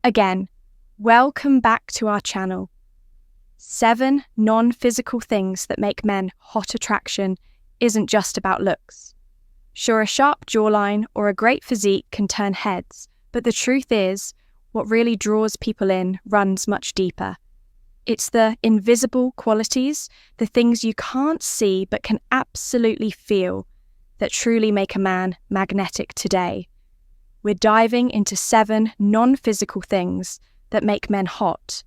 Again, welcome back to our channel. 7 non-physical things that make men hot attraction isn't just about looks. Sure, a sharp jawline or a great physique can turn heads, but the truth is, what really draws people in runs much deeper. It's the invisible qualities, the things you can't see but can absolutely feel, that truly make a man magnetic today. We're diving into 7 non-physical things that make men hot.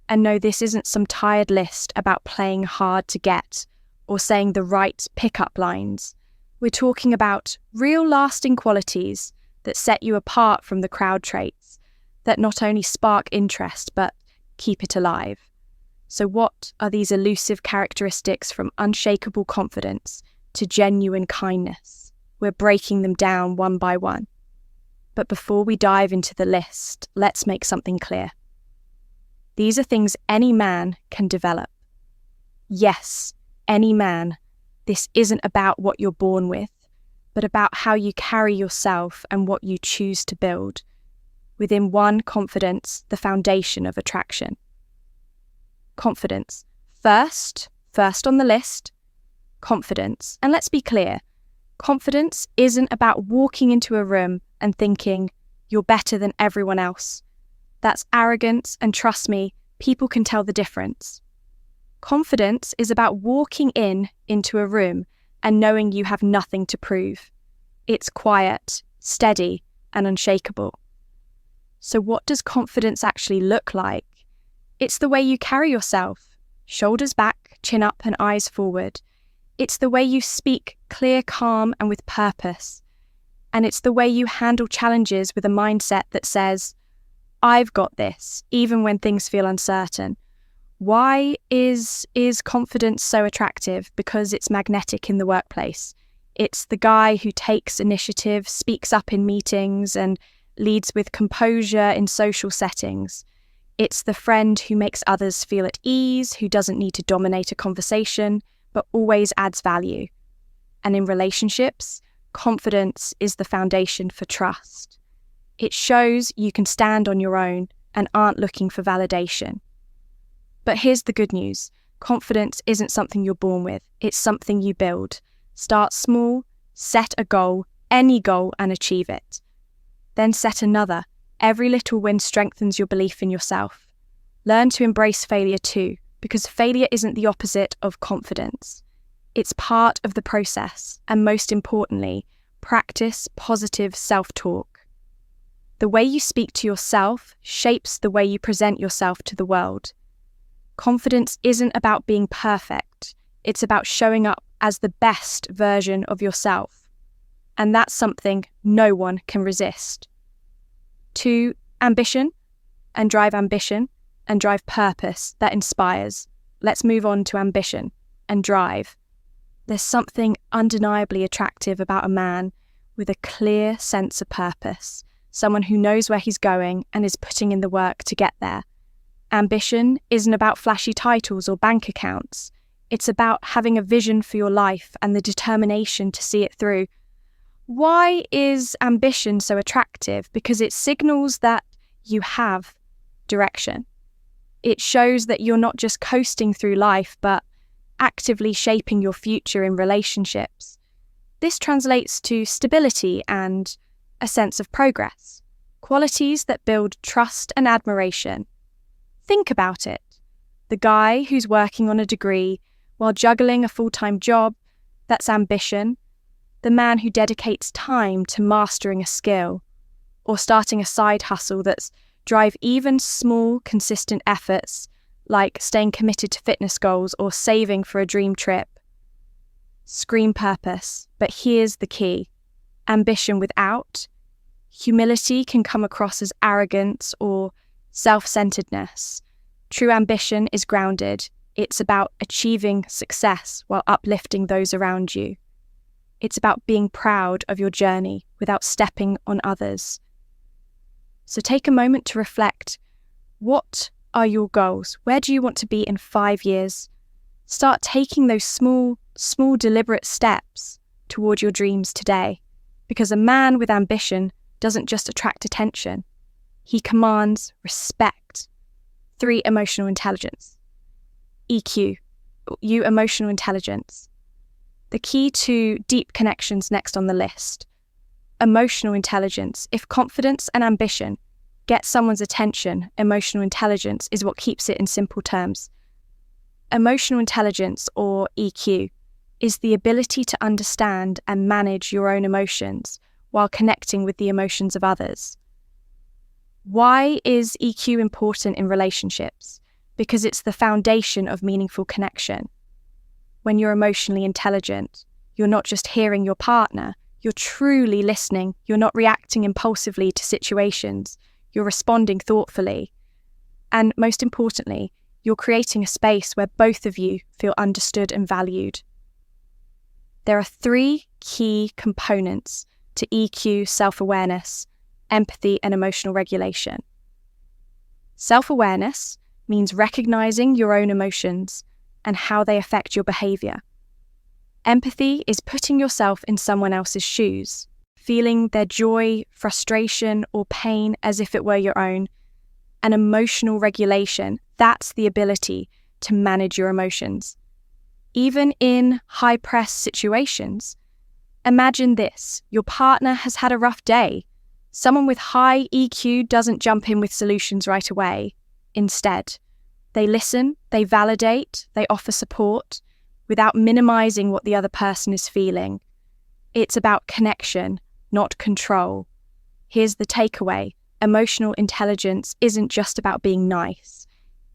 And no, this isn't some tired list about playing hard to get or saying the right pickup lines. We're talking about real lasting qualities that set you apart from the crowd traits, that not only spark interest but keep it alive. So what are these elusive characteristics from unshakable confidence to genuine kindness? We're breaking them down one by one. But before we dive into the list, let's make something clear. These are things any man can develop. Yes, any man. This isn't about what you're born with, but about how you carry yourself and what you choose to build. Within one, confidence, the foundation of attraction. Confidence. First on the list, confidence. And let's be clear, confidence isn't about walking into a room and thinking you're better than everyone else. That's arrogance, and trust me, people can tell the difference. Confidence is about walking into a room and knowing you have nothing to prove. It's quiet, steady, and unshakable. So what does confidence actually look like? It's the way you carry yourself, shoulders back, chin up, and eyes forward. It's the way you speak clear, calm, and with purpose. And it's the way you handle challenges with a mindset that says, I've got this, even when things feel uncertain. Why is confidence so attractive? Because it's magnetic in the workplace. It's the guy who takes initiative, speaks up in meetings, and leads with composure in social settings. It's the friend who makes others feel at ease, who doesn't need to dominate a conversation, but always adds value. And in relationships, confidence is the foundation for trust. It shows you can stand on your own and aren't looking for validation. But here's the good news. Confidence isn't something you're born with. It's something you build. Start small, set a goal, any goal, and achieve it. Then set another. Every little win strengthens your belief in yourself. Learn to embrace failure too, because failure isn't the opposite of confidence. It's part of the process, and most importantly, practice positive self-talk. The way you speak to yourself shapes the way you present yourself to the world. Confidence isn't about being perfect. It's about showing up as the best version of yourself. And that's something no one can resist. 2, ambition and drive purpose that inspires. Let's move on to ambition and drive. There's something undeniably attractive about a man with a clear sense of purpose, someone who knows where he's going and is putting in the work to get there. Ambition isn't about flashy titles or bank accounts. It's about having a vision for your life and the determination to see it through. Why is ambition so attractive? Because it signals that you have direction. It shows that you're not just coasting through life, but actively shaping your future in relationships. This translates to stability and a sense of progress, qualities that build trust and admiration. Think about it. The guy who's working on a degree while juggling a full-time job, that's ambition. The man who dedicates time to mastering a skill or starting a side hustle that's drive even small, consistent efforts like staying committed to fitness goals or saving for a dream trip. Scream purpose, but here's the key. Ambition without humility can come across as arrogance or self-centeredness. True ambition is grounded. It's about achieving success while uplifting those around you. It's about being proud of your journey without stepping on others. So take a moment to reflect. What are your goals? Where do you want to be in 5 years? Start taking those small, deliberate steps toward your dreams today. Because a man with ambition doesn't just attract attention. He commands respect. 3, emotional intelligence. EQ, emotional intelligence. The key to deep connections next on the list. Emotional intelligence. If confidence and ambition get someone's attention, emotional intelligence is what keeps it in simple terms. Emotional intelligence, or EQ, is the ability to understand and manage your own emotions while connecting with the emotions of others. Why is EQ important in relationships? Because it's the foundation of meaningful connection. When you're emotionally intelligent, you're not just hearing your partner, you're truly listening. You're not reacting impulsively to situations. You're responding thoughtfully. And most importantly, you're creating a space where both of you feel understood and valued. There are 3 key components to EQ: self-awareness, empathy, and emotional regulation. Self-awareness means recognizing your own emotions and how they affect your behavior. Empathy is putting yourself in someone else's shoes, feeling their joy, frustration, or pain as if it were your own. And emotional regulation, that's the ability to manage your emotions. Even in high-press situations, imagine this: your partner has had a rough day. Someone with high EQ doesn't jump in with solutions right away. Instead, they listen, they validate, they offer support without minimizing what the other person is feeling. It's about connection, not control. Here's the takeaway: emotional intelligence isn't just about being nice.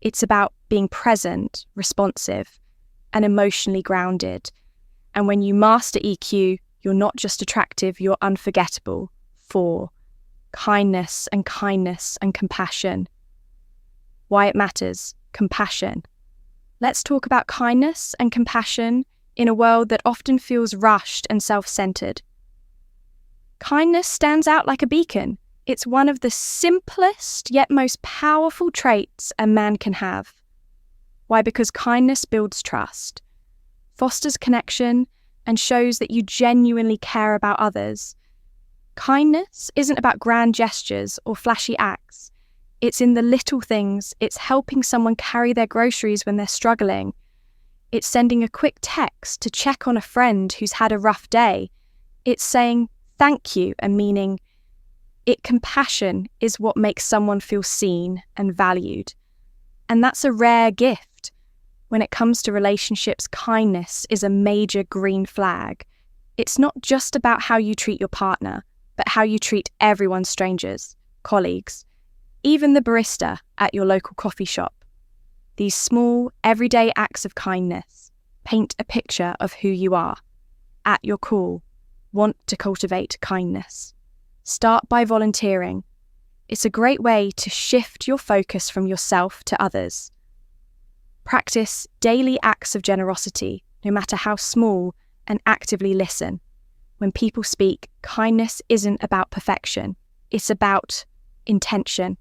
It's about being present, responsive, and emotionally grounded. And when you master EQ, you're not just attractive, you're unforgettable. 4, kindness and compassion. Why it matters: compassion. Let's talk about kindness and compassion in a world that often feels rushed and self-centered. Kindness stands out like a beacon. It's one of the simplest yet most powerful traits a man can have. Why? Because kindness builds trust, fosters connection, and shows that you genuinely care about others. Kindness isn't about grand gestures or flashy acts. It's in the little things. It's helping someone carry their groceries when they're struggling. It's sending a quick text to check on a friend who's had a rough day. It's saying thank you and meaning it. Compassion is what makes someone feel seen and valued. And that's a rare gift. When it comes to relationships, kindness is a major green flag. It's not just about how you treat your partner, but how you treat everyone: strangers, colleagues, even the barista at your local coffee shop. These small, everyday acts of kindness paint a picture of who you are. At your core, want to cultivate kindness. Start by volunteering. It's a great way to shift your focus from yourself to others. Practice daily acts of generosity, no matter how small, and actively listen. When people speak, kindness isn't about perfection. It's about intention.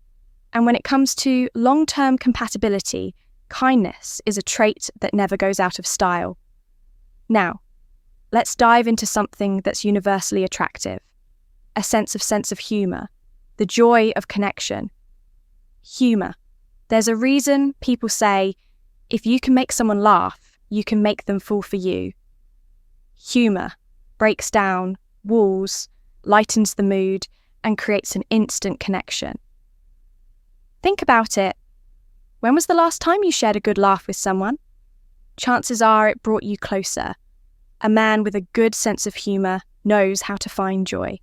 And when it comes to long-term compatibility, kindness is a trait that never goes out of style. Now, let's dive into something that's universally attractive: a sense of humor, the joy of connection. Humor. There's a reason people say, if you can make someone laugh, you can make them fall for you. Humor breaks down walls, lightens the mood, and creates an instant connection. Think about it. When was the last time you shared a good laugh with someone? Chances are it brought you closer. A man with a good sense of humor knows how to find joy.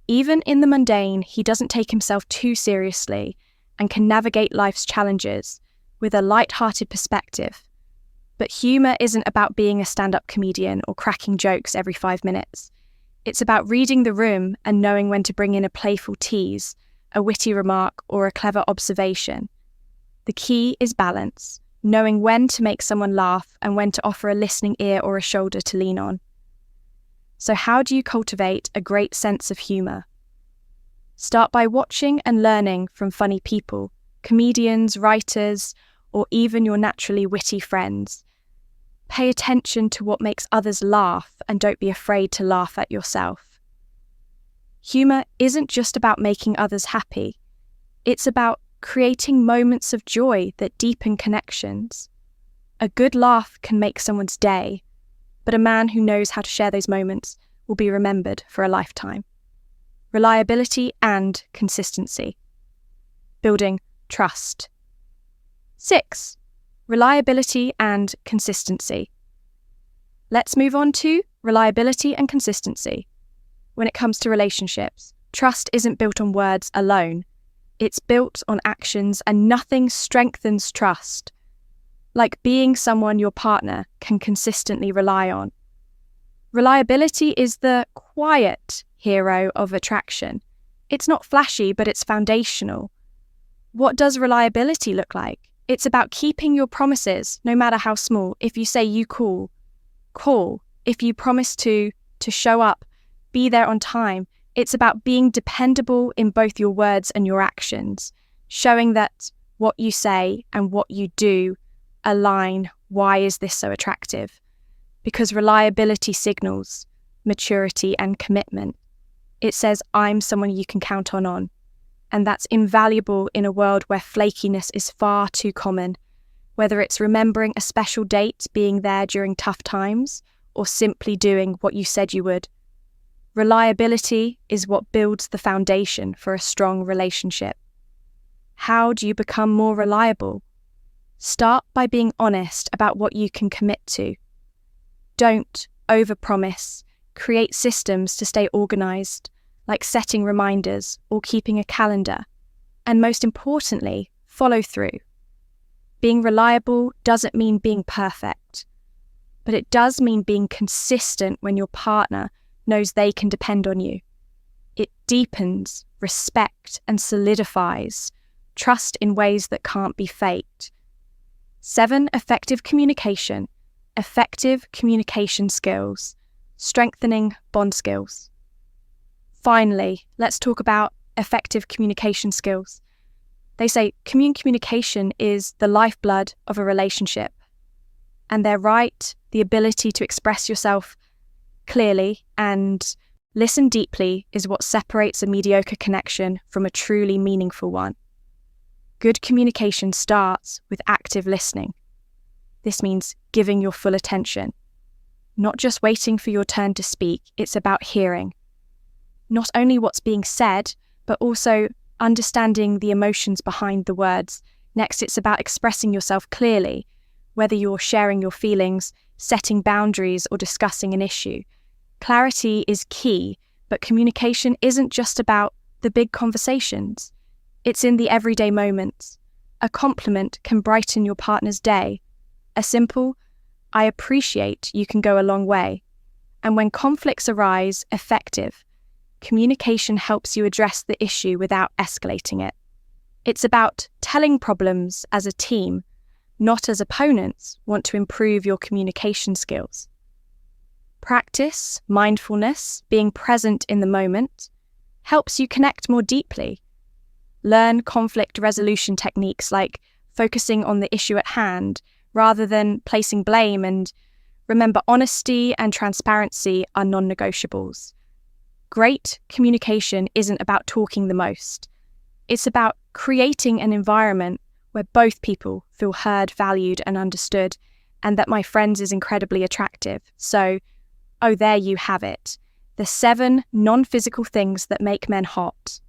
Even in the mundane, he doesn't take himself too seriously and can navigate life's challenges with a light-hearted perspective. But humor isn't about being a stand-up comedian or cracking jokes every 5 minutes. It's about reading the room and knowing when to bring in a playful tease, a witty remark, or a clever observation. The key is balance, knowing when to make someone laugh and when to offer a listening ear or a shoulder to lean on. So how do you cultivate a great sense of humor? Start by watching and learning from funny people, comedians, writers, or even your naturally witty friends. Pay attention to what makes others laugh and don't be afraid to laugh at yourself. Humor isn't just about making others happy. It's about creating moments of joy that deepen connections. A good laugh can make someone's day, but a man who knows how to share those moments will be remembered for a lifetime. Reliability and consistency. Building trust. 6. Reliability and consistency. Let's move on to reliability and consistency. When it comes to relationships, trust isn't built on words alone. It's built on actions, and nothing strengthens trust like being someone your partner can consistently rely on. Reliability is the quiet hero of attraction. It's not flashy, but it's foundational. What does reliability look like? It's about keeping your promises, no matter how small. If you say you call. If you promise to show up, be there on time. It's about being dependable in both your words and your actions, showing that what you say and what you do align. Why is this so attractive? Because reliability signals maturity and commitment. It says, I'm someone you can count on. And that's invaluable in a world where flakiness is far too common, whether it's remembering a special date, being there during tough times, or simply doing what you said you would. Reliability is what builds the foundation for a strong relationship. How do you become more reliable? Start by being honest about what you can commit to. Don't overpromise. Create systems to stay organized, like setting reminders or keeping a calendar. And most importantly, follow through. Being reliable doesn't mean being perfect, but it does mean being consistent when your partner knows they can depend on you. It deepens respect and solidifies trust in ways that can't be faked. 7. Effective communication. Effective communication skills. Strengthening bond skills. Finally, let's talk about effective communication skills. They say communication is the lifeblood of a relationship. And they're right, the ability to express yourself clearly and listen deeply is what separates a mediocre connection from a truly meaningful one. Good communication starts with active listening. This means giving your full attention. Not just waiting for your turn to speak, it's about hearing. Not only what's being said, but also understanding the emotions behind the words. Next, it's about expressing yourself clearly, whether you're sharing your feelings, setting boundaries, or discussing an issue. Clarity is key, but communication isn't just about the big conversations. It's in the everyday moments. A compliment can brighten your partner's day. A simple, I appreciate you can go a long way. And when conflicts arise, effective. Communication helps you address the issue without escalating it. It's about telling problems as a team, not as opponents. Want to improve your communication skills. Practice mindfulness, being present in the moment, helps you connect more deeply. Learn conflict resolution techniques like focusing on the issue at hand rather than placing blame, and remember, honesty and transparency are non-negotiables. Great communication isn't about talking the most. It's about creating an environment where both people feel heard, valued, and understood, and that my friends is incredibly attractive. So, there you have it. The 7 non-physical things that make men hot.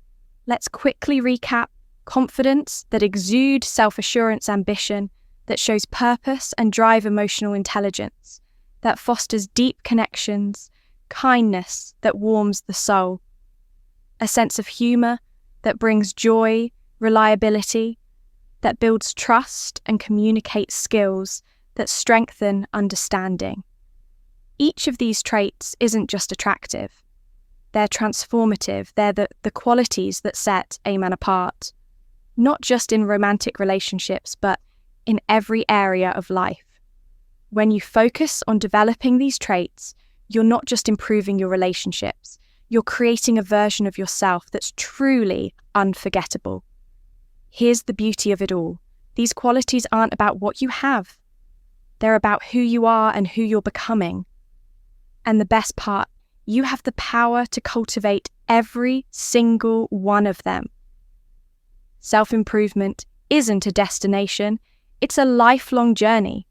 Let's quickly recap. Confidence that exudes self-assurance, ambition, that shows purpose and drive emotional intelligence, that fosters deep connections, kindness that warms the soul, a sense of humor that brings joy, reliability, that builds trust and communicates skills that strengthen understanding. Each of these traits isn't just attractive. They're transformative. They're the qualities that set a man apart, not just in romantic relationships, but in every area of life. When you focus on developing these traits, you're not just improving your relationships, you're creating a version of yourself that's truly unforgettable. Here's the beauty of it all. These qualities aren't about what you have. They're about who you are and who you're becoming. And the best part, you have the power to cultivate every single one of them. Self-improvement isn't a destination, it's a lifelong journey.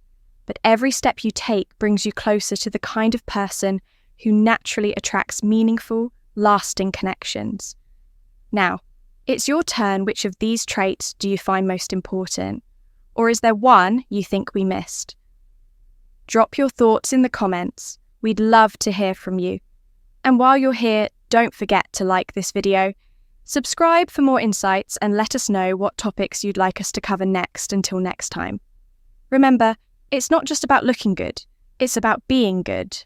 But every step you take brings you closer to the kind of person who naturally attracts meaningful, lasting connections. Now, it's your turn. Which of these traits do you find most important? Or is there one you think we missed? Drop your thoughts in the comments. We'd love to hear from you. And while you're here, don't forget to like this video, subscribe for more insights, and let us know what topics you'd like us to cover next. Until next time. Remember, it's not just about looking good, it's about being good.